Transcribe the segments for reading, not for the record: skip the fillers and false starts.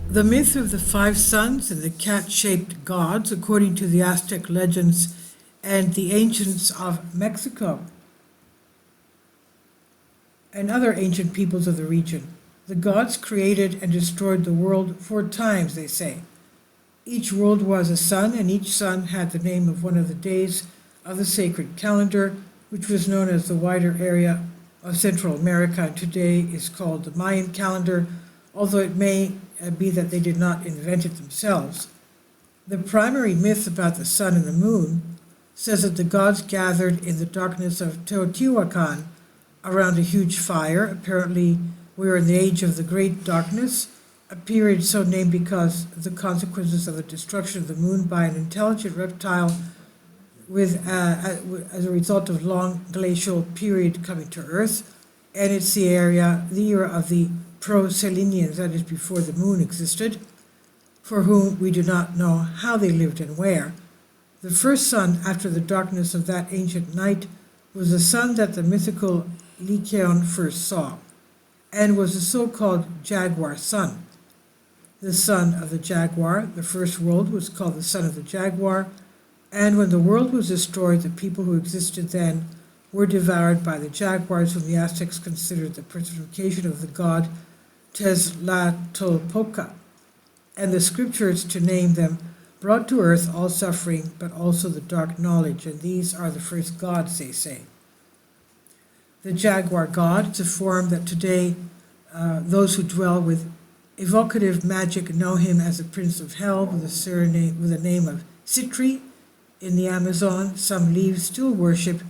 The myth of the five suns and the cat-shaped gods, according to the Aztec legends and the ancients of Mexico and other ancient peoples of the region. The gods created and destroyed the world 4 times, they say. Each world was a sun, and each sun had the name of one of the days of the sacred calendar, which was known as the wider area of Central America, and today is called the Mayan calendar, although it may be that they did not invent it themselves. The primary myth about the sun and the moon says that the gods gathered in the darkness of Teotihuacan around a huge fire. Apparently, we are in the age of the Great Darkness, a period so named because of the consequences of the destruction of the moon by an intelligent reptile as a result of long glacial period coming to Earth, and it's the era of the Pro-Selenians, that is before the moon existed, for whom we do not know how they lived and where. The first sun after the darkness of that ancient night was the sun that the mythical Lycaon first saw, and was the so-called jaguar sun. The son of the jaguar, the first world, was called the son of the jaguar, and when the world was destroyed, the people who existed then were devoured by the jaguars, whom the Aztecs considered the personification of the god Tezcatlipoca, and the scriptures to name them brought to earth all suffering, but also the dark knowledge, and these are the first gods, they say. The jaguar god, it's a form that today those who dwell with evocative magic know him as the prince of hell, with the name of Sitri. In the Amazon, some leaves still worship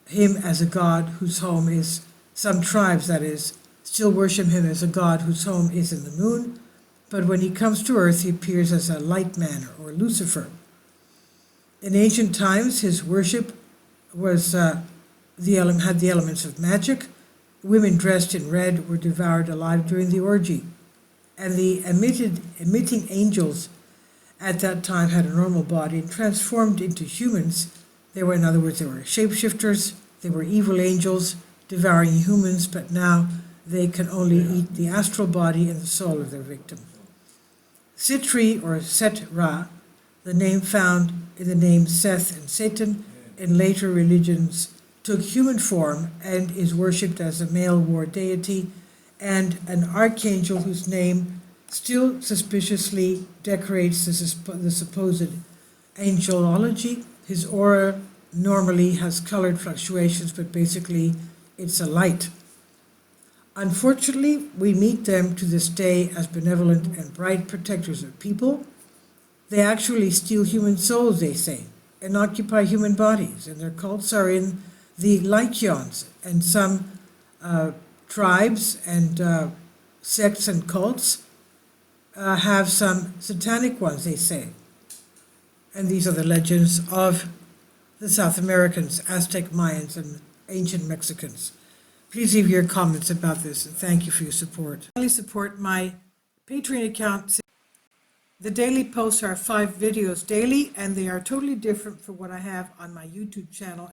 him as a god whose home is, some tribes that is, still worship him as a god whose home is in the moon, but when he comes to earth, he appears as a light man or Lucifer. In ancient times, his worship was had the elements of magic. Women dressed in red were devoured alive during the orgy, and the emitting angels at that time had a normal body and transformed into humans. In other words, they were shapeshifters, they were evil angels devouring humans, but now they can only eat the astral body and the soul of their victim. Sitri, or Set-Ra, the name found in the names Seth and Satan in later religions, took human form and is worshipped as a male war deity and an archangel whose name still suspiciously decorates the supposed angelology. His aura normally has colored fluctuations, but basically it's a light. Unfortunately, we meet them to this day as benevolent and bright protectors of people. They actually steal human souls, they say, and occupy human bodies, and their cults are in the Lycaons, and some tribes and sects and cults have some satanic ones, they say. And these are the legends of the South Americans, Aztec, Mayans, and ancient Mexicans. Please leave your comments about this, and thank you for your support. Please support my Patreon account. The daily posts are 5 videos daily, and they are totally different from what I have on my YouTube channel.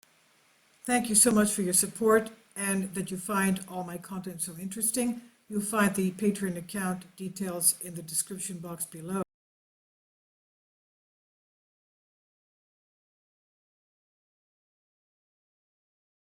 Thank you so much for your support, and that you find all my content so interesting. You'll find the Patreon account details in the description box below.